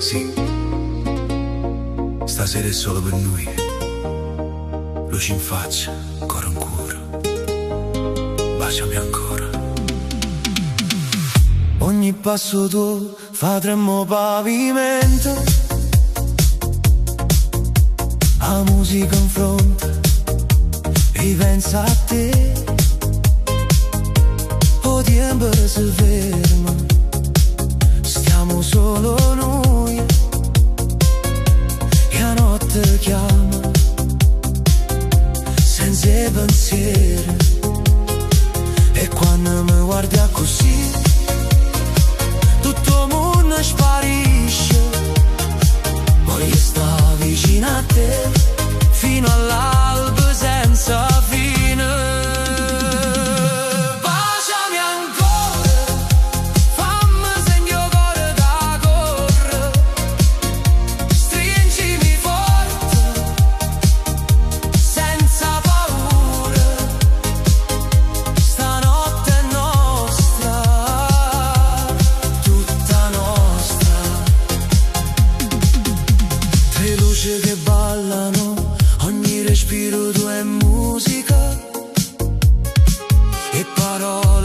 Sì, stasera è solo per noi. Luci in faccia, coro in cuore. Baciami ancora. Ogni passo tuo fa tremò pavimento. La musica in fronte ripensa a te. O tempo si ferma, stiamo solo noi. E la notte chiama senza pensieri. E quando mi guardi così, tutto il mondo sparisce. Voglio stare vicino a te fino all'alba senza fine. Baciami ancora, fammi segno cuore da correre. Stringimi forte, senza paura. Stanotte è nostra, tutta nostra. Tre luci che ballano, ogni respiro tu è musica e parole